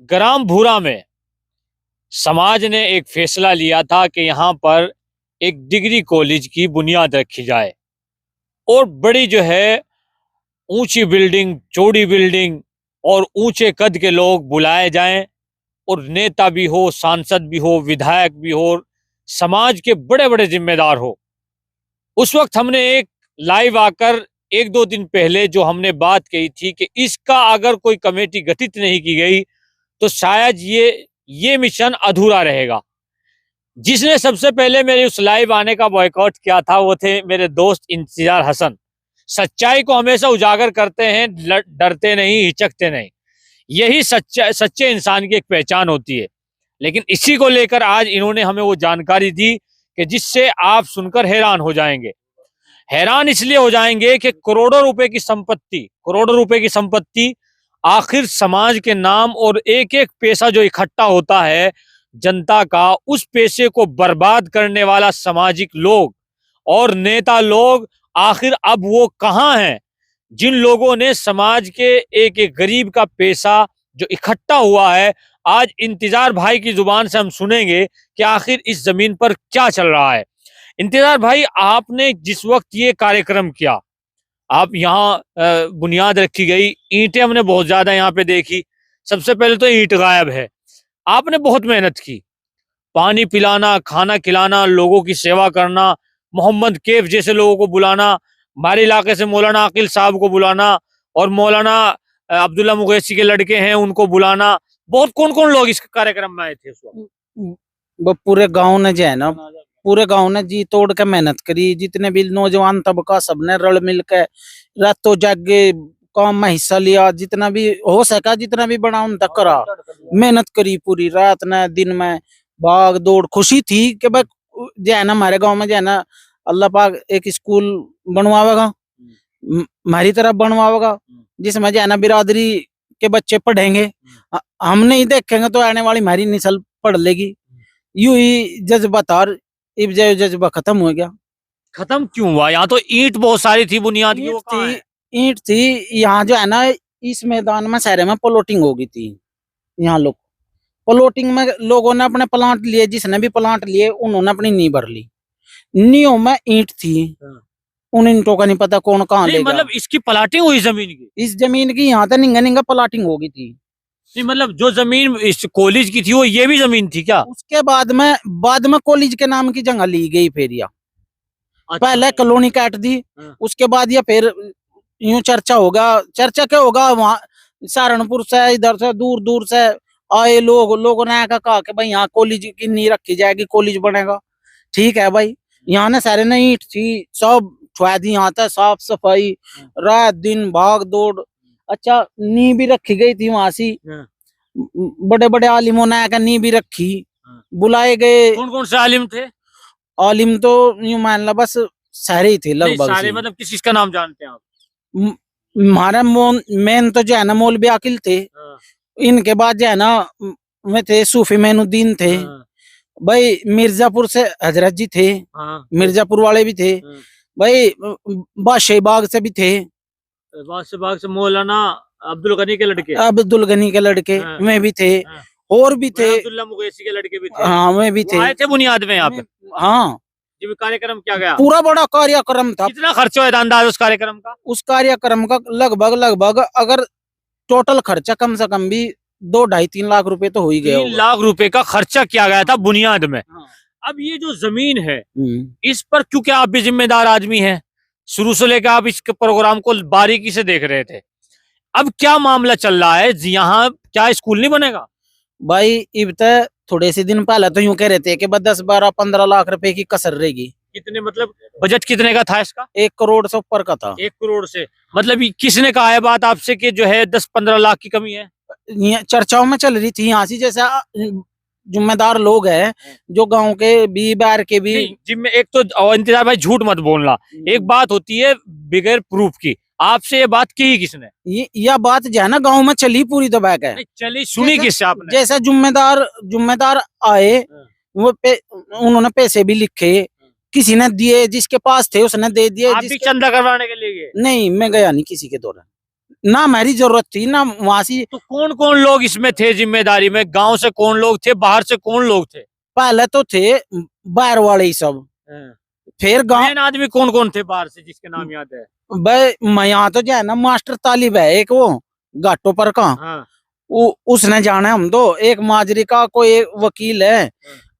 ग्राम भूरा में समाज ने एक फैसला लिया था कि यहाँ पर एक डिग्री कॉलेज की बुनियाद रखी जाए और बड़ी जो है ऊंची बिल्डिंग, चौड़ी बिल्डिंग और ऊंचे कद के लोग बुलाए जाएं और नेता भी हो, सांसद भी हो, विधायक भी हो, समाज के बड़े बड़े जिम्मेदार हो। उस वक्त हमने एक लाइव आकर एक दो दिन पहले जो हमने बात कही थी कि इसका अगर कोई कमेटी गठित नहीं की गई तो शायद ये मिशन अधूरा रहेगा। जिसने सबसे पहले मेरे उस लाइव आने का बॉयकॉट किया था वो थे मेरे दोस्त इंतजार हसन। सच्चाई को हमेशा उजागर करते हैं, डरते नहीं, हिचकते नहीं। यही सच्चे इंसान की एक पहचान होती है। लेकिन इसी को लेकर आज इन्होंने हमें वो जानकारी दी कि जिससे आप सुनकर हैरान हो जाएंगे। हैरान इसलिए हो जाएंगे कि करोड़ों रुपए की संपत्ति आखिर समाज के नाम और एक एक पैसा जो इकट्ठा होता है जनता का, उस पैसे को बर्बाद करने वाला सामाजिक लोग और नेता लोग आखिर अब वो कहाँ हैं जिन लोगों ने समाज के एक एक गरीब का पैसा जो इकट्ठा हुआ है। आज इंतजार भाई की जुबान से हम सुनेंगे कि आखिर इस जमीन पर क्या चल रहा है। इंतजार भाई, आपने जिस वक्त ये कार्यक्रम किया, आप यहाँ बुनियाद रखी गई, ईंटें हमने बहुत ज्यादा यहाँ पे देखी। सबसे पहले तो ईंट गायब है। आपने बहुत मेहनत की, पानी पिलाना, खाना खिलाना, लोगों की सेवा करना, मोहम्मद कैफ जैसे लोगों को बुलाना, हमारे इलाके से मौलाना आकिल साहब को बुलाना और मौलाना अब्दुल्ला मुगैसी के लड़के हैं उनको बुलाना। बहुत कौन कौन लोग इस कार्यक्रम में आए थे उस वक्त? वो पूरे गांव ने जो है ना, पूरे गांव ने जी तोड़ के मेहनत करी। जितने भी नौजवान तबका सबने रल मिल के रातों जागे काम में हिस्सा लिया। जितना भी हो सका, जितना भी बना उन तक करा, मेहनत करी पूरी रात ने दिन में, भाग दौड़। खुशी थी कि भाई जो है ना हमारे गांव में जो है ना अल्लाह पाक एक स्कूल बनवावेगा, हमारी तरफ बनवावेगा, जिसमें जो है ना बिरादरी के बच्चे पढ़ेंगे। हम नहीं देखेंगे तो आने वाली हमारी नस्ल पढ़ लेगी। यूं ही जज्बा था, अब जज्बा खत्म हो गया। खत्म क्यों हुआ? यहाँ तो ईंट बहुत सारी थी बुनियाद की, वो कहाँ है? ईंट थी यहाँ जो है ना, इस मैदान में सारे में प्लॉटिंग हो गई थी। यहाँ लोग प्लॉटिंग में लोगों ने अपने प्लांट लिए, जिसने भी प्लांट लिए उन्होंने अपनी नींव भर ली। नींव में ईंट थी, उन ईंटों का नहीं पता कौन कहाँ ले गया। मतलब इसकी प्लाटिंग हुई जमीन की? इस जमीन की यहाँ तक निंगा निंगा प्लाटिंग हो गई थी। नहीं, मतलब जो जमीन इस कॉलेज की थी वो ये भी जमीन थी क्या? उसके बाद में कॉलेज के नाम की जगह ली गई फिर या अच्छा। पहले कॉलोनी काट दी, उसके बाद या फिर यूं चर्चा होगा। चर्चा क्या होगा, वहाँ सहारनपुर से इधर से दूर दूर से आए लोगों ने कहा कि भाई यहाँ कॉलेज की नींव रखी जाएगी, कॉलेज बनेगा। ठीक है भाई, यहाँ ने सारे ने ईंट थी सब छुआ दी, यहाँ तक साफ सफाई, रात दिन भाग दौड़। अच्छा, नींव भी रखी गई थी वहां से, बड़े बड़े आलिमों ने आकर नींव भी रखी, बुलाए गए। कौन कौन से आलिम थे? आलिम तो यूं मान ला बस सारे ही थे लगभग। सारे मतलब किस का नाम जानते हैं आप? हमारा मेन तो जो है ना मौलवी आकिल थे। इनके बाद जो है ना में थे सूफी मैनुद्दीन थे। भाई मिर्जापुर से हजरत जी थे, मिर्जापुर वाले भी थे। भाई बादशाही बाग से भी थे, बादशाही बाग से मौलाना अब्दुल गनी के लड़के में भी थे, और भी थे अब्दुल्ला मुगैसी के लड़के भी थे। हाँ, में भी थे, आए थे बुनियाद में यहाँ पे। हाँ, जब कार्यक्रम क्या गया, पूरा बड़ा कार्यक्रम था। कितना खर्चा हुआ अंदाज उस कार्यक्रम का? उस कार्यक्रम का लगभग अगर टोटल खर्चा कम से कम भी 2-2.5-3 लाख रुपए तो हो ही गया। 3 लाख रुपए का खर्चा किया गया था बुनियाद में। अब ये जो जमीन है इस पर, क्योंकि आप भी जिम्मेदार आदमी हैं, शुरू से लेकर आप इस प्रोग्राम को बारीकी से देख रहे थे। अब क्या मामला चल रहा है, यहाँ क्या स्कूल नहीं बनेगा? भाई इब तक थोड़े से दिन पहले तो यूं कह रहे थे कि 10-12-15 लाख रुपए की कसर रहेगी। कितने, मतलब बजट कितने का था इसका? 1 करोड़ से ऊपर का था। 1 करोड़ से, मतलब किसने कहा है बात आपसे कि जो है 10-15 लाख की कमी है? चर्चाओं में चल रही थी यहाँ से, जैसा जिम्मेदार लोग हैं जो गांव के भी बाहर के भी। जिम्मे एक तो इंतजार भाई झूठ मत बोलना, एक बात होती है बगैर प्रूफ की। आपसे ये बात की किसने? यह बात जो है ना गांव में चली पूरी दबा के चली, सुनी किससे आपने? जैसा जुम्मेदार आए वो उन्होंने पैसे भी लिखे, किसी ने दिए, जिसके पास थे उसने दे दिए। आप भी चंदा करवाने के लिए गए? नहीं, मैं गया नहीं किसी के दौरान। ना हमारी जरूरत थी ना वहां से। तो कौन कौन लोग इसमें थे जिम्मेदारी में? गांव से कौन लोग थे, बाहर से कौन लोग थे? पहले तो थे बाहर वाले ही सब, फिर गांव मेन आदमी कौन कौन थे बाहर से जिसके नाम याद है? मैं यहाँ तो जो है ना मास्टर तालिब है एक, वो घाटों पर का, हाँ। उसने जाना है। हम तो एक माजरी का कोई एक वकील है,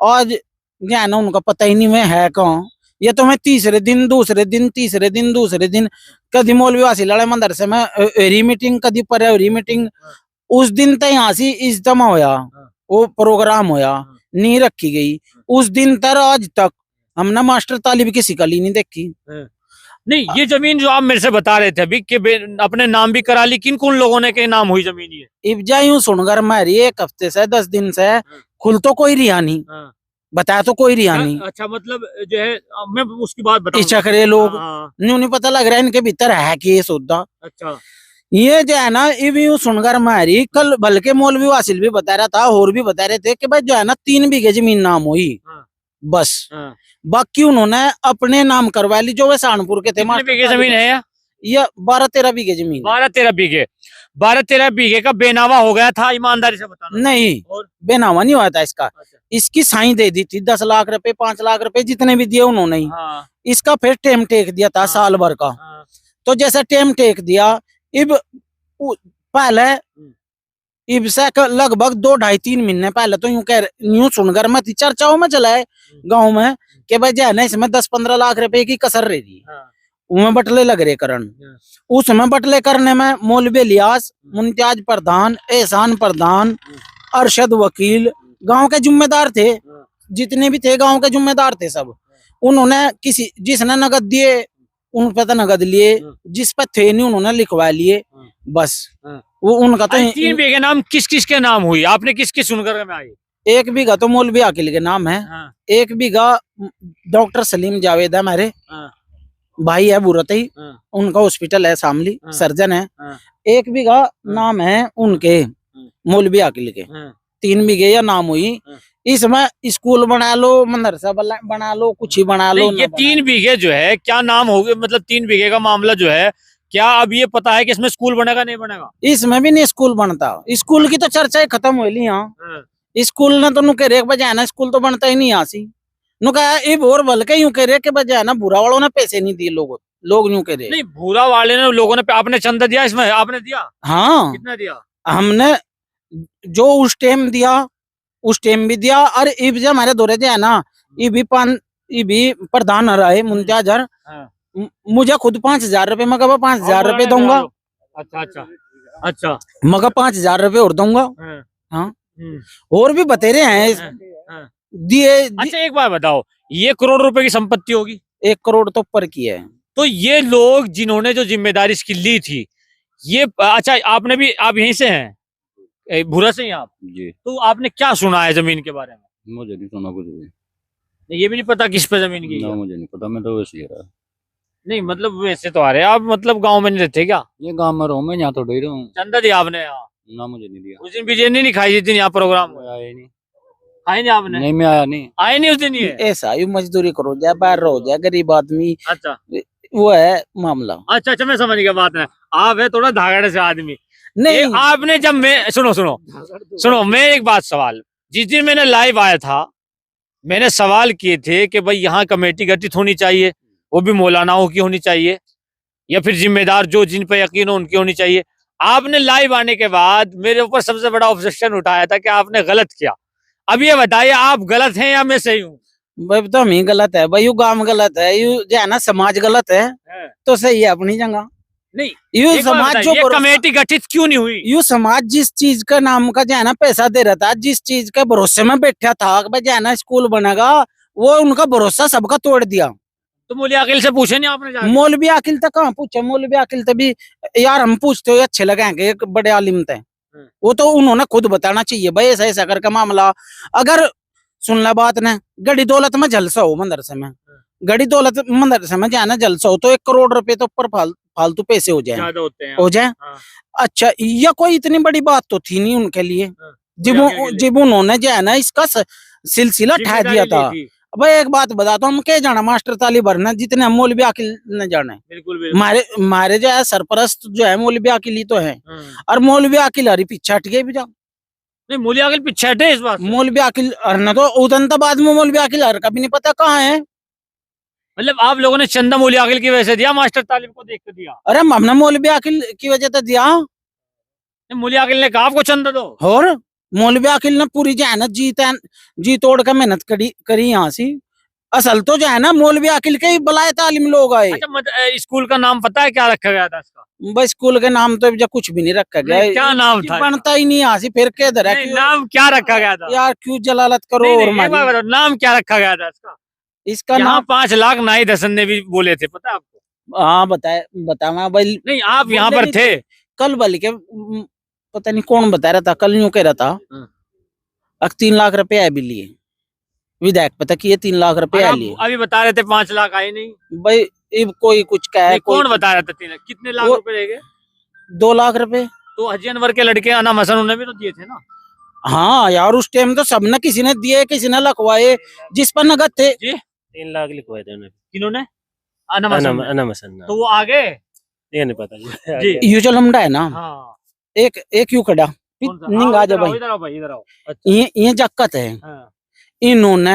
आज जो है ना उनका पता ही नहीं मैं है कहाँ। ये तो मैं तीसरे दिन दूसरे दिन तीसरे दिन दूसरे दिन कदी मौलवी वासी लड़े मंदिर से मैं री मीटिंग कदी पर री मीटिंग। उस दिन तक यहाँ से इज्तिमा होया, वो प्रोग्राम होया, नी रखी गई। उस दिन तर आज तक हमने मास्टर तालिब किसी का ली नहीं देखी। नहीं, ये जमीन जो आप मेरे से बता रहे थे अभी कि अपने नाम भी करा ली, किन कौन लोगों ने के नाम हुई जमीन ये? इब्जा यूं सुनकर मारी 1 हफ्ते से 10 दिन से खुल तो कोई रिया नहीं, बताया तो कोई रिया नहीं। अच्छा, मतलब जो है मैं उसकी बात बताऊं। चक्रे लोग न्यू नहीं पता लग रहा है इनके भीतर है कि ये सौदा। अच्छा, ये जो है ना ये यूं सुनकर मारी। कल बल्कि मौलवी वासिल भी बता रहा था और भी बता रहे थे कि भाई जो है ना 3 बीघे जमीन नाम हुई बस, बाकी उन्होंने अपने नाम करवा ली जो वे सहारनपुर के थे। कितने बीघे जमीन है ये 12-13 बीघे जमीन। 12-13 बीघे। 12-13 बीघे का बेनामा हो गया था, ईमानदारी से बताना। नहीं, और बेनामा नहीं हुआ था इसका। अच्छा। इसकी साइन दे दी थी 10 लाख रुपए 5 लाख रुपए जितने भी दिए उन्होंने ही। हाँ। इसका फिर टेम टेक दिया था साल भर का। तो जैसे टेम टेक दिया, इब पहले इब से लगभग 2-2.5-3 महीने पहले तो यूं सुनकर मैं चर्चाओं में चला है गाँव में कि भाई जो है ना इसमें 10-15 लाख रुपए की कसर रह रही, उसमें बटले लग रहे करण। उसमें बटले करने में मौलवी इलियास, मुमताज प्रधान, एहसान प्रधान, अरशद वकील गांव के जिम्मेदार थे, जितने भी थे गांव के जिम्मेदार थे सब। उन्होंने किसी जिसने नगद दिए उन पे तो नगद लिए, जिस पे थे नहीं उन्होंने लिखवा लिए बस। वो उनका तो 3 बीघे नाम किस किस के नाम हुई? आपने किस किस सुनकर में आई? 1 बीघा तो मौलवी आकिल के नाम है, 1 बीघा डॉक्टर सलीम जावेद है हमारे भाई है बुरत ही, उनका हॉस्पिटल है शामली, सर्जन है। 1 बीघा नाम है उनके मौलवी आकिल के। 3 बीघे या नाम हुई। इसमें स्कूल बना लो, मदरसा बना लो, कुछ ही बना लो। ये 3 बीघे जो है क्या नाम हो गए? मतलब 3 बीघे का मामला जो है, क्या अब ये पता है कि इसमें स्कूल बनेगा नहीं बनेगा? इसमें भी नहीं स्कूल बनता। स्कूल की तो चर्चा खत्म हो ली यहाँ। स्कूल ने तो नुके रेख बजाय ना स्कूल तो बनता ही नहीं यहाँ से। नुका और बल्कि यूं कह रहे कि बजाय ना बुरा वालों ने पैसे नहीं दिए लोग यूं कह रहे। नहीं, भूरा वाले ने लोगों ने आपने चंदा दिया इसमें? आपने दिया? हाँ, कितना दिया? हमने जो उस टाइम दिया उस टाइम भी दिया। और इब जब हमारे दौरे जो है ना ये भी प्रधान रहे मुमताज, मुझे खुद 5,000 रुपए मगर 5,000 रुपए दूंगा। अच्छा अच्छा अच्छा, मगर 5,000 रुपए और दूंगा। हाँ, और भी बतेरे हैं दिए। अच्छा, एक बार बताओ, ये करोड़ रुपए की संपत्ति होगी? 1 करोड़ तो ऊपर की है। तो ये लोग जिन्होंने जो जिम्मेदारी इसकी ली थी, ये अच्छा आपने भी, आप यहीं से हैं भूरा से ही आप जी? तो आपने क्या सुना है जमीन के बारे में? मुझे नहीं सुना कुछ भी। ये भी नहीं पता किस पे जमीन की ना, है? मुझे नहीं पता, मैं तो वैसे ही रहा। नहीं, मतलब वैसे तो आ रहे हैं आप, मतलब गांव में नहीं रहते क्या? ये गांव में रहूं मैं, यहाँ तो रहा हूँ। चंदा दिया आपने यहाँ? ना, मुझे नहीं दिया। उस दिन बिरयानी नहीं खाई जिस दिन यहाँ प्रोग्राम मैं आया नहीं। खाई नहीं आपने? नहीं, मैं आया नहीं। आए नहीं उस दिन ये? ऐसा यू मजदूरी करो जाए बाहर रहो जाए गरीब आदमी, अच्छा वो है मामला। अच्छा अच्छा, मैं समझ गया बात है। आप है थोड़ा धागड़े से आदमी। नहीं, आपने जब मैं सुनो मैं एक बात सवाल, जिस दिन मैंने लाइव आया था मैंने सवाल किए थे कि भाई यहाँ कमेटी गठित होनी चाहिए, वो भी मौलानाओं की होनी चाहिए या फिर जिम्मेदार जो जिन पे यकीन हो उनकी होनी चाहिए। आपने लाइव आने के बाद मेरे ऊपर सबसे बड़ा ऑब्जेक्शन उठाया था कि आपने गलत किया। अब ये बताइए, आप गलत हैं या मैं सही हूँ? भाई तो हम ही गलत है भाई, यू गांव गलत है, यू जो है ना समाज गलत है तो सही है अपनी जगह। नहीं, यू समाज जो कमेटी गठित क्यों नहीं हुई? यू समाज जिस चीज का नाम का जो है ना पैसा दे रहा था, जिस चीज के भरोसे में बैठा था भाई जो है ना स्कूल बनेगा, वो उनका भरोसा सबका तोड़ दिया। तो मौलवी आकिल से पूछे नहीं आपने? मौलवी आकिल तक कहाँ पूछे? मौलवी आकिल तक भी यार हम पूछते हुए अच्छे लगे एक बड़े आलिम थे, वो तो उन्होंने खुद बताना चाहिए भाई ऐसा ऐसा करके मामला। अगर सुन ला बात ने गड़ी दौलत में जलसा हो मदरसे में, गड़ी दौलत मदरसे में जाना जलसा हो तो 1 करोड़ रुपए तो ऊपर फालतू पैसे हो जाए, ज्यादा होते हैं हो जाए। अच्छा, यह कोई इतनी बड़ी बात तो थी नहीं उनके लिए जब उन्होंने जो है ना इसका सिलसिला ठा दिया था। भाई एक बात बताता हूँ, हम क्या जाना मास्टर ताली भरना जितने हम मौलवी आकिल न जाने। बिल्कुल मारे जो है सरपरस्त जो है मौलवी आकिल ही तो है, और मौलवी आकिल हरी पीछे हट गए भी जाओ। नहीं मौलवी आकिल पीछे हटे इस बात से। मौलवी आकिल हरना तो उदंताबाद में मौलवी आकिल हर का भी नहीं पता कहाँ है। मतलब आप लोगों ने चंदा मौलवी आकिल की वजह से दिया, मास्टर तालिब को देख कर दिया? अरे हमने मौलवी आकिल की वजह से दिया, मौलवी आकिल ने कहा आपको चंदा दो? और मौलवी आकिल ने पूरी जो है ना जी तोड़ कर मेहनत करी यहाँ से। असल तो जो है ना मौलवी आकिल के ही बलाए तालिम लोग आए। अच्छा स्कूल का नाम पता है क्या रखा गया था इसका? बस स्कूल के नाम तो अभी कुछ भी नहीं रखा गया। नहीं, क्या नाम था? बनता ही नहीं यहाँ से, फिर के इधर है नहीं, नाम क्या रखा गया था? यार क्यों जलालत करो। नहीं, और नहीं, एक बात बताओ, नाम क्या रखा गया था इसका? इसका यहाँ नाम 5 लाख नाहिद हसन ने भी बोले थे, पता है आपको? हाँ बतावा भाई। नहीं आप यहाँ पर थे कल बल के पता नहीं कौन बता रहा था, कल यूं कह रहा था अब 3 लाख रुपए है भी लिए विधायक, पता कि ये 3 लाख रुपए है लिए। अभी बता रहे थे 5 लाख आए नहीं भाई कोई कुछ कहे, कौन बता रहा था 3 लाख? कितने लाख रुपए रह गए? 2 लाख रुपए। तो हाजी अनवर के लड़के अनाम हसन उन्हें भी तो दिए थे ना? हाँ यार उस टाइम तो सबने, किसी ने दिए किसी ने लखवाए, जिस पर नगद थे। 3 लाख लिखवाए थे उन्हें। किन्होंने? अनाम हसन। तो वो आगे ये नहीं पता जी। यू जो लमड़ा है ना, हाँ। एक यू खड़ा निंग आ जा भाई, इधर आओ भाई, इधर आओ। ये जक्कत है। हाँ। इन्होंने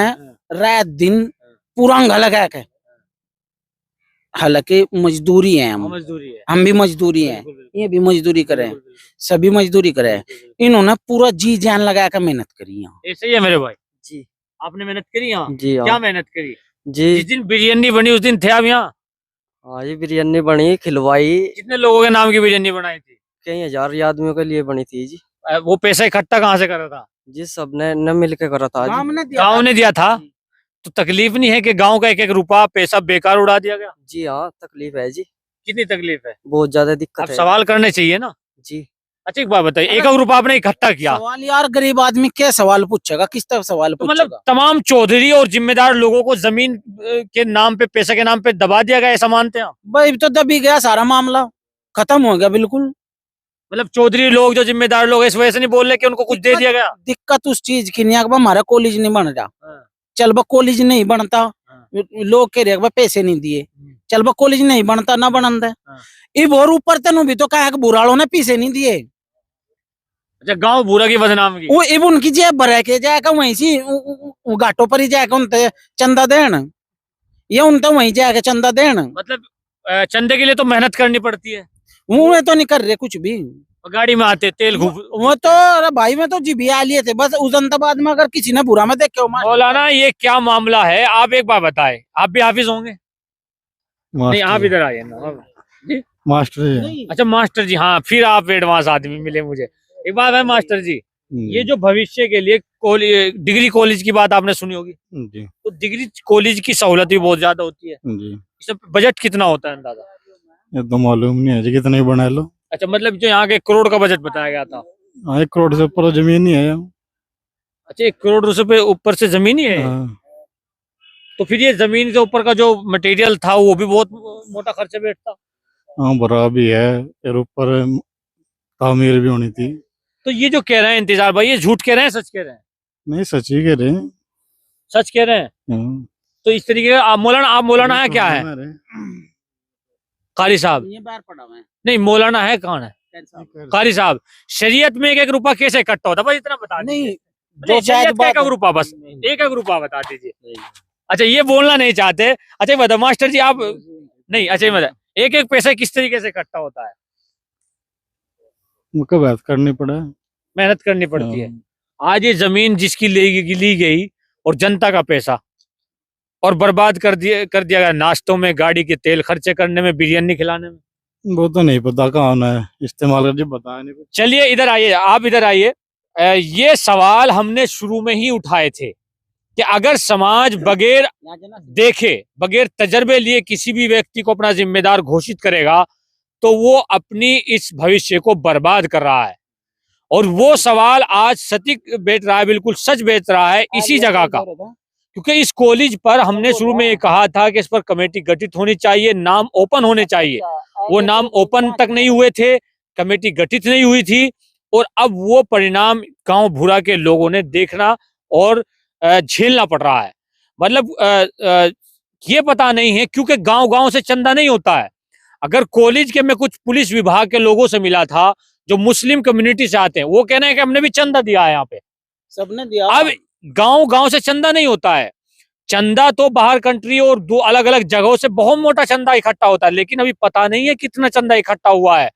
रात दिन पूरा अंगा लगा के, हालांकि मजदूरी है, हम भी मजदूरी हैं, ये भी मजदूरी करें, सभी मजदूरी करें। इन्होंने पूरा जी जान लगा कर मेहनत करी यहाँ। ऐसे ही है मेरे भाई जी। आपने मेहनत करी यहाँ? जी हाँ। क्या मेहनत करी? जी जिस दिन बिरयानी बनी उस दिन थे आप यहाँ? हाँ जी, बिरयानी बनी खिलवाई। कितने लोगों के नाम की बिरयानी बनाई थी? कई हजार आदमियों के लिए बनी थी जी। वो पैसा इकट्ठा कहाँ से करा था? जी सबने न मिल के करा था जी। गाँव ने दिया था? तो तकलीफ नहीं है कि गांव का 1-1 रुपया पैसा बेकार उड़ा दिया गया? जी हाँ तकलीफ है जी, कितनी तकलीफ है? बहुत ज्यादा दिक्कत अब है। सवाल करने चाहिए ना जी। अच्छा एक बात बताइए, 1-1 रुपया आपने इकट्ठा किया, सवाल यार गरीब आदमी क्या सवाल पूछेगा, किस तरह सवाल तो पूछेगा? मतलब तमाम चौधरी और जिम्मेदार लोगों को जमीन के नाम पे, पैसे के नाम पे दबा दिया गया, ऐसा मानते हैं आप? भाई तो दबी गया सारा मामला, खत्म हो गया बिल्कुल। मतलब चौधरी लोग जो जिम्मेदार लोग इस वजह से नहीं बोल रहे कि उनको कुछ दे दिया गया? दिक्कत उस चीज की नहीं है, हमारा कॉलेज नहीं बन रहा, चल बा कॉलेज नहीं बनता, लोग कह रहे पैसे नहीं दिए, चल बा कॉलेज नहीं बनता ना बनता। इब और ऊपर तेन भी तो कहा बुराड़ों ने पैसे नहीं दिए। अच्छा गांव बुरा की बदनाम की? वो इब उनकी जेब भर के जाएगा वहीं से घाटों पर ही जाएगा उनते चंदा देन, ये उनते वहीं जाएगा चंदा देन। मतलब चंदे के लिए तो मेहनत करनी पड़ती है, वो तो नहीं कर रहे कुछ भी, गाड़ी में आते तेल घूम। वो तो अरे भाई में तो जीबिया लिए थे बस, उजंताबाद में अगर किसी ने बुरा में देखे मौलाना ये क्या मामला है, आप एक बार बताए, आप भी हाफिज होंगे? नहीं आप इधर आइए ना जी। मास्टर जी। अच्छा मास्टर जी, हाँ फिर आप एडवांस आदमी मिले मुझे। एक बात है मास्टर जी, ये जो भविष्य के लिए डिग्री कॉलेज की बात आपने सुनी होगी जी। तो डिग्री कॉलेज की सहूलत भी बहुत ज्यादा होती है जी। इसमें बजट कितना होता है अंदाजा? ये तो मालूम नहीं है जी कितना ही बना लो। अच्छा मतलब जो यहाँ के 1 करोड़ का बजट बताया गया था? 1 करोड़ से ऊपर जमीन नहीं है यहाँ। अच्छा 1 करोड़ रुपए ऊपर से जमीन ही है? हाँ। तो फिर ये जमीन के ऊपर का जो मटेरियल था वो भी बहुत मोटा खर्चा बैठता। हाँ भरा भी है, फिर ऊपर तामीर भी होनी थी। तो ये जो कह रहे हैं इंतजार भाई, ये झूठ कह रहे हैं सच कह रहे हैं? नहीं सच ही कह रहे हैं। सच कह रहे हैं? हाँ। तो इस तरीके का आप मौलाना है क्या है? कारी साहब नहीं, मौलाना है कौन है? कारी साहब शरीयत में 1-1 रुपया कैसे इकट्ठा होता, बस इतना बता नहीं दीजिए। शरीयत का 1 रुपया, बस 1-1 रुपया बता दीजिए। अच्छा ये बोलना नहीं चाहते, अच्छा बता मास्टर जी आप नहीं, अच्छा बता 1-1 पैसा किस तरीके से इकट्ठा होता है? उनको बात करनी पड़ा, मेहनत करनी पड़ती है। आज ये जमीन जिसकी ली गई और जनता का पैसा और बर्बाद कर दिया गया, नाश्तों में, गाड़ी के तेल खर्चे करने में, बिरयानी खिलाने में। वो तो नहीं पता कहाँ होना है, इस्तेमाल कर जी बताया नहीं। चलिए इधर आइए, आप इधर आइए। ये सवाल हमने शुरू में ही उठाए थे कि अगर समाज बगैर देखे, बगैर तजर्बे लिए किसी भी व्यक्ति को अपना जिम्मेदार घोषित करेगा तो वो अपनी इस भविष्य को बर्बाद कर रहा है। और वो सवाल आज सटीक बैठ रहा है, बिल्कुल सच बैठ रहा है इसी जगह का, क्योंकि इस कॉलेज पर हमने शुरू में ये कहा था कि इस पर कमेटी गठित होनी चाहिए, नाम ओपन होने चाहिए। वो नाम ओपन तक नहीं हुए थे, कमेटी गठित नहीं हुई थी, और अब वो परिणाम गांव भूरा के लोगों ने देखना और झेलना पड़ रहा है। मतलब ये पता नहीं है, क्योंकि गांव गांव से चंदा नहीं होता है। अगर कॉलेज के, मैं कुछ पुलिस विभाग के लोगों से मिला था जो मुस्लिम कम्युनिटी से आते हैं, वो कहना है कि हमने भी चंदा दिया है यहाँ पे। सबने दिया। अब गांव गांव से चंदा नहीं होता है, चंदा तो बाहर कंट्री और दो अलग अलग जगहों से बहुत मोटा चंदा इकट्ठा होता है, लेकिन अभी पता नहीं है कितना चंदा इकट्ठा हुआ है।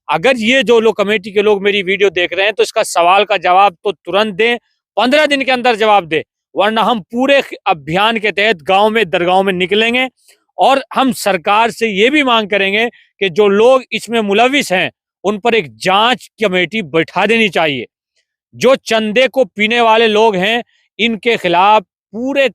अगर ये जो लोग कमेटी के लोग मेरी वीडियो देख रहे हैं तो इसका सवाल का जवाब तो तुरंत दें, 15 दिन के अंदर जवाब दे, वरना हम पूरे अभियान के तहत गांव में दरगाहों में निकलेंगे और हम सरकार से ये भी मांग करेंगे कि जो लोग इसमें मुलविस हैं उन पर एक जांच कमेटी बैठा देनी चाहिए। जो चंदे को पीने वाले लोग हैं इनके खिलाफ पूरे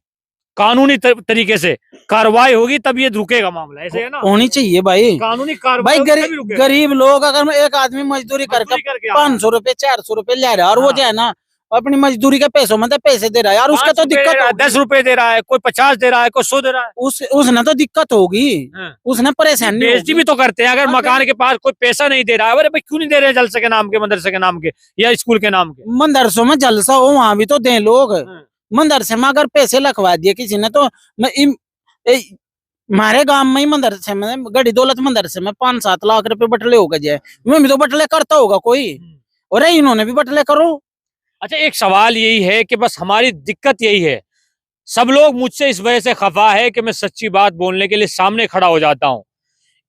कानूनी तरीके से कार्रवाई होगी, तब ये रुकेगा मामला। ऐसे है ना, होनी चाहिए भाई। कानूनी भाई कार्रवाई होगी तभी रुकेगा। गरीब लोग, अगर एक आदमी मजदूरी करके मजदूरी करके आ रहा है। 500 रुपए 400 रुपए ले रहा है और वो हाँ। जो है ना अपनी मजदूरी के पैसों में तो पैसे दे रहा है यार, उसका 5 तो रुपए दिक्कत दे रहा है, होगी। 10 रुपए दे रहा है, कोई 50 दे रहा है, कोई 100 दे रहा है। उसने तो दिक्कत होगी, हाँ। उसने परेशानी बेइज्जती होगी। भी तो करते हैं। अगर हाँ, मकान के पास कोई पैसा नहीं दे रहा है, अरे भाई क्यों नहीं दे रहे जलसे के नाम के, मदरसे के नाम के या स्कूल के नाम के? मदरसों में जलसा हो वहां भी तो दें लोग। हाँ। मदरसे में अगर पैसे लखवा दिए किसी ने तो हमारे गांव में ही मदरसे में गड़ी दौलत मदरसे में 5-7 लाख रुपए बटले हो गए जाए, मैं भी तो बटले करता होगा कोई, और इन्होंने भी बटले करो। अच्छा, एक सवाल यही है कि बस हमारी दिक्कत यही है, सब लोग मुझसे इस वजह से खफा है कि मैं सच्ची बात बोलने के लिए सामने खड़ा हो जाता हूं।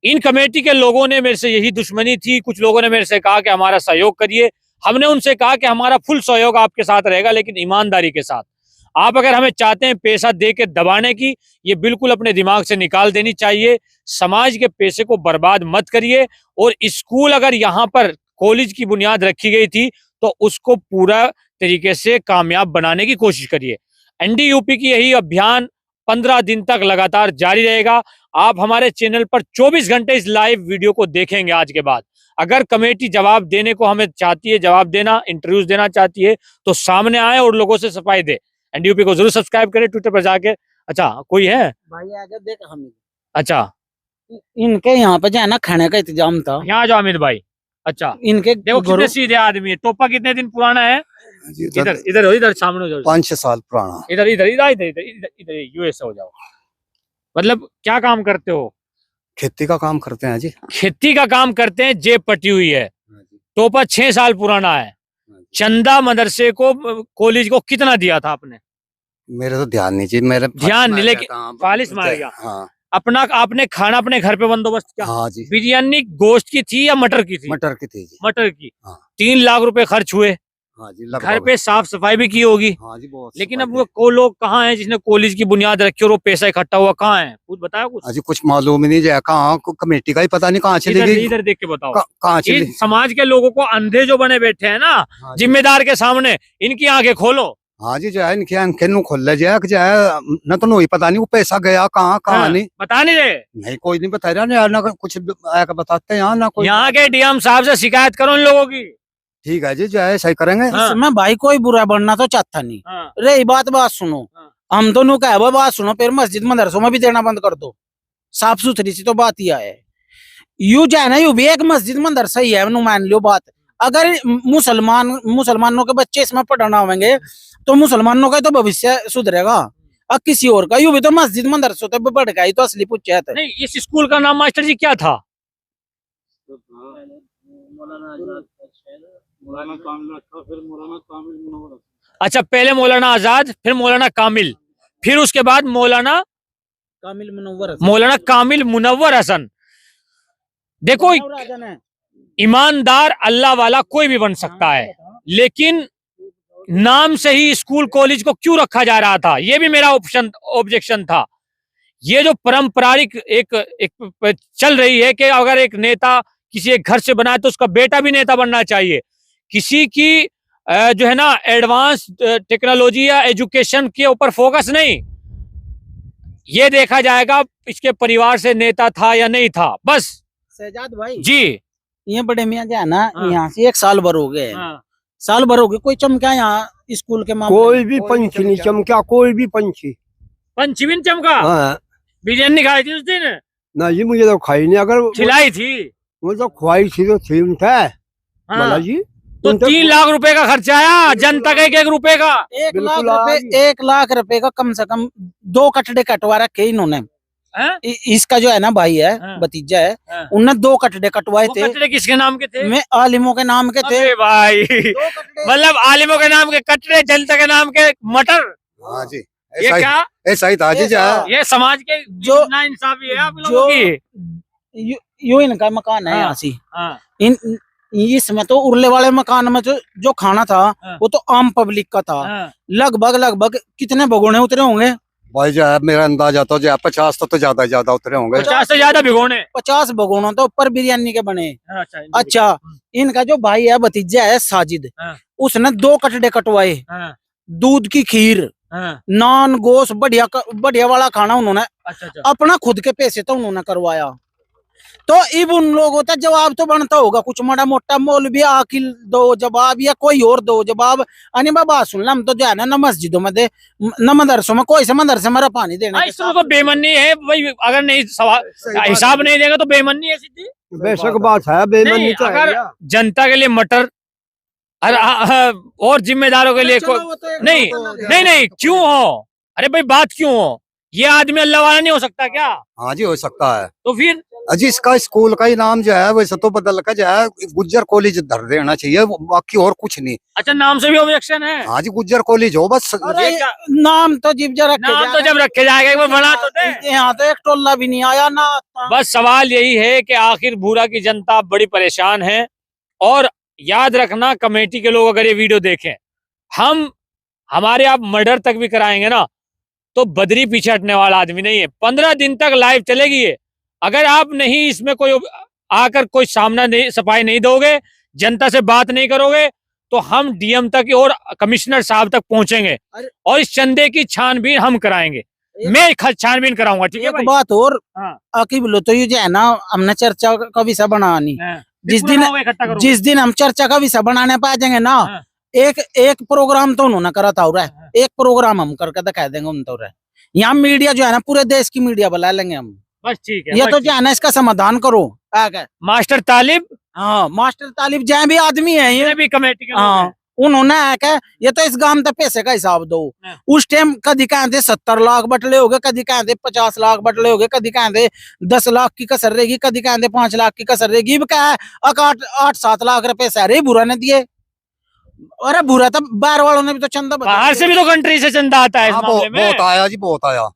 इन कमेटी के लोगों ने मेरे से यही दुश्मनी थी, कुछ लोगों ने मेरे से कहा कि हमारा सहयोग करिए, हमने उनसे कहा कि हमारा फुल सहयोग आपके साथ रहेगा, लेकिन ईमानदारी के साथ। आप अगर हमें चाहते हैं पैसा दे के दबाने की, ये बिल्कुल अपने दिमाग से निकाल देनी चाहिए। समाज के पैसे को बर्बाद मत करिए, और स्कूल अगर यहाँ पर कॉलेज की बुनियाद रखी गई थी तो उसको पूरा तरीके से कामयाब बनाने की कोशिश करिए। एनडीयूपी की यही अभियान 15 दिन तक लगातार जारी रहेगा। आप हमारे चैनल पर 24 घंटे इस लाइव वीडियो को देखेंगे आज के बाद। अगर कमेटी जवाब देने को हमें चाहती है, जवाब देना, इंटरव्यूज देना चाहती है, तो सामने आए और लोगों से सफाई दे। एनडीयूपी को जरूर सब्सक्राइब करें ट्विटर पर जाके। अच्छा, कोई है? भाई आगे देख हम अच्छा, इनके यहाँ पे जो है ना खाने का इंतजाम था, यहाँ जाओ अमित भाई। अच्छा, इनके देखो कितने सीधे आदमी है। टोपा कितने दिन पुराना है? इधर इधर हो, इधर सामने हो जाओ। 5-6 साल पुराना। इधर इधर इधर इधर इधर इधर यूएस हो जाओ। मतलब क्या काम करते हो? खेती का काम करते हैं जी। खेती का काम करते हैं, जेब पटी हुई है। टोपा 6 साल पुराना है। चंदा मदरसे को, कॉलेज को कितना दिया था आपने? मेरे तो ध्यान नहीं जी, मेरे ध्यान नहीं, लेकिन फालिस मार गया। हाँ अपना आपने खाना अपने घर पे बंदोबस्त किया? हाँ जी। बिरयानी गोश्त की थी या मटर की थी? मटर की थी जी। मटर की। हाँ। 3 लाख रुपए खर्च हुए। हाँ जी, घर पे साफ सफाई भी की होगी। हाँ जी, बहुत। लेकिन अब वो लोग कहाँ हैं जिसने कॉलेज की बुनियाद रखी और वो पैसा इकट्ठा हुआ, कहाँ है? कुछ बताया कुछ? हाँ जी, कुछ मालूम ही नहीं जाए कहाँ, कमेटी का ही पता नहीं कहाँ चली इधर गई। इधर देख के बताओ। कहाँ चली? इन समाज के लोगों को अंधे जो बने बैठे हैं ना, हाँ जी। जिम्मेदार के सामने, इनकी आंखें खोलो। हाँ जी, जो है इनके आंखें नु खोल ले जाए, जो है न तो नहीं पता नहीं वो पैसा गया कहाँ कहाँ हाँ, नहीं। बता नहीं रहे। नहीं, कोई नहीं बता रहा ना, ना कुछ आकर बताते हैं यहाँ ना कोई। यहाँ के डीएम साहब से शिकायत करो इन लोगों की। ठीक है जी, जो है सही करेंगे। हाँ। इसमें भाई कोई बुरा बनना तो चाहता नहीं। हाँ। रे बात सुनो, हाँ। हम तो नु कह वो बात सुनो, फिर मस्जिद मदरसों में भी देना बंद कर दो। साफ सुथरी सी तो बात यह है। यू जो है ना, यू भी एक मस्जिद मदरसा ही है, नु मान लो बात। अगर मुसलमानों के बच्चे इसमें पढ़ना होंगे तो मुसलमानों का तो भविष्य सुधरेगा, अब किसी और का। यू भी तो मस्जिद मदरसों तक बढ़ गई तो असली पूछे नहीं, इस स्कूल का नाम मास्टर जी क्या था? अच्छा, पहले मौलाना आजाद, फिर मौलाना कामिल, फिर उसके बाद मौलाना कामिल मुनव्वर हसन। देखो, ईमानदार अल्लाह वाला कोई भी बन सकता है, लेकिन नाम से ही स्कूल कॉलेज को क्यों रखा जा रहा था, ये भी मेरा ऑब्जेक्शन था। ये जो पारंपरिक एक चल रही है कि अगर एक नेता किसी एक घर से बनाए तो उसका बेटा भी नेता बनना चाहिए। किसी की जो है ना एडवांस टेक्नोलॉजी या एजुकेशन के ऊपर फोकस नहीं, ये देखा जाएगा इसके परिवार से नेता था या नहीं था, बस। शहजाद भाई जी, ये बड़े मियाँ जो है ना, हाँ। यहाँ से 1 साल भर हो गए। हाँ। साल भर हो गए, कोई चमका यहाँ स्कूल के मामले कोई भी पंछी नहीं चमका, कोई भी पंछी। पंचमीन चमका। हाँ बिरयानी खाई थी उस दिन? ना जी, मुझे तो खाई नहीं। अगर खिलाई थी। वो तो ख्वाहिश थी तो थी उनका हाँ। बोला जी। तो 3 लाख रुपए का खर्चा आया जनता का 1-1 रुपए का। 1 लाख रुपए का कम से कम 2 कटड़े कटवा रखे इन्होंने। हैं? इसका जो है ना भाई है, हाँ। भतीजा है, हाँ। उनने 2 कटड़े कटवाए वो थे। कचड़े किसके नाम के थे? मैं आलिमों के नाम के थे। अबे भाई 2 कटड़े मतलब आलिमों के नाम के कचड़े, जनता के नाम के मटर। हाँ जी, ये ऐसा ही क्या? ऐसा ही था जी। ऐसा। जा ये समाज के जो- ना इंसाफी है आप लोगों की। यो इनका मकान है हाँ। यहाँ से। हाँ। इन इसमें तो उरले वाले मकान में जो खाना था हाँ। वो तो आम पब्लिक का था। हाँ। लगभग कितने भगोने उतरे होंगे? भाई जो है मेरा अंदाजा तो जो है 50 तो ज्यादा उतरे होंगे। 50 से ज्यादा भिगोने। 50 भगोनों तो ऊपर बिरयानी के बने। अच्छा। अच्छा, इनका जो भाई है, भतीजा है साजिद, हाँ। उसने 2 कटड़े कटवाए। हाँ। दूध की खीर, हाँ। नान, गोश्त, बढ़िया वाला खाना उन्होंने अच्छा। अपना खुद के पैसे तो उन्होंने करवाया। तो इब उन लोगों का जवाब तो बनता होगा कुछ माड़ा मोटा, मौलवी आकिल दो जवाब या कोई और दो जवाब। अने बाबा सुन ला, हम तो जो है ना मस्जिदों में दे, न मदरसों में, कोई से मदरसे में पानी देने हाँ, के इसमें तो बेमनी है भाई। अगर नहीं हिसाब नहीं देगा तो बेमनी है सीधी। बेशक बात है, बेमनी नहीं, तो है अगर यार। जनता के लिए मटर और जिम्मेदारों के लिए चलो, वो तो एक नहीं बात अलग है। नहीं नहीं क्यों हो? अरे भाई बात क्यों हो? ये आदमी अल्लाह वाला नहीं हो सकता क्या? हाँ जी, हो सकता है। तो फिर अजी इसका स्कूल का ही नाम जो है वैसे तो बदल का जो है गुज्जर कॉलेज धर देना चाहिए, बाकी और कुछ नहीं। अच्छा, नाम से भी ऑब्जेक्शन है? हाँ जी, गुज्जर कॉलेज हो बस। अरे ये क्या? नाम तो जीप जा रखे नाम तो जब रखे जाएगा एक बार बना तो दे। यहाँ तो एक टोला भी नहीं आया ना। बस सवाल यही है कि आखिर भूरा की जनता बड़ी परेशान है। और याद रखना कमेटी के लोग अगर ये वीडियो देखें, हमारे आप मर्डर तक भी कराएंगे ना तो बदरी पीछे हटने वाला आदमी नहीं है। 15 दिन तक लाइव चलेगी ये। अगर आप नहीं इसमें कोई आकर कोई सामना नहीं, सफाई नहीं दोगे, जनता से बात नहीं करोगे, तो हम डीएम तक और कमिश्नर साहब तक पहुंचेंगे और इस चंदे की छानबीन हम कराएंगे। मैं छानबीन कराऊंगा, ठीक है एक भाई? बात और हाँ। आकी बोलो तो ये जो है ना, हमने चर्चा का विषय बनानी। हाँ। जिस पूरा दिन गाँव इकट्ठा करोगे। जिस दिन हम चर्चा का विषय बनाने पा जाएंगे ना, हाँ। एक प्रोग्राम तो उन्होंने करा था, और हाँ। एक प्रोग्राम हम करके दिखा देंगे उन तो। यहाँ मीडिया जो है ना, पूरे देश की मीडिया बुला लेंगे हम। बस ठीक है। ये बस तो ठीक। जो है ना, इसका समाधान करो। आगे मास्टर तालिब हाँ, मास्टर तालिब जहाँ भी आदमी है ये ये, भी कमेटी के लोग हाँ, हैं। उन्होंने है क्या, ये तो इस गांव तक पैसे का हिसाब दो। हाँ। उस टाइम कदी कहते 70 लाख बटले हो गए, कदी कहते 50 लाख बटले हो गए, कदी कहते 10 लाख की कसर रहेगी, कदी कहते 5 लाख की कसर रहेगी। अब क्या है, 8-7 लाख रुपए सारे बुरा ने दिए। अरे बुरा तो बाहर वालों ने भी तो चंदा बाहर से भी तो कंट्री से चंदा आता है इस हाँ, मामले में। बहुत आया जी, बहुत आया।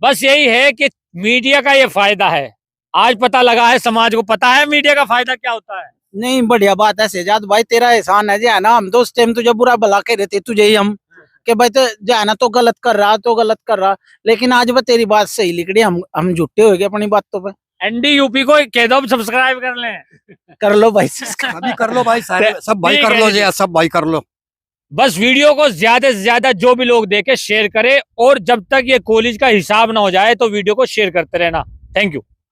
बस यही है कि मीडिया का ये फायदा है। आज पता लगा है, समाज को पता है मीडिया का फायदा क्या होता है। नहीं, बढ़िया बात है शहजाद भाई, तेरा एहसान है जी, है ना। हम तो उस टाइम तुझे बुरा भला के रहते तुझे ही हम कि भाई तो जो है ना, तो गलत कर रहा, लेकिन आज वो तेरी बात सही निकली। हम झूठे हो गए अपनी बातों पे। एनडीयूपी को कह दो सब्सक्राइब कर लें। कर लो भाई। अभी कर लो भाई, सारे सब भाई ठीक कर है लो जी। जी, सब भाई कर लो। बस वीडियो को ज्यादा से ज्यादा जो भी लोग देखे शेयर करें, और जब तक ये कॉलेज का हिसाब ना हो जाए तो वीडियो को शेयर करते रहना। Thank you.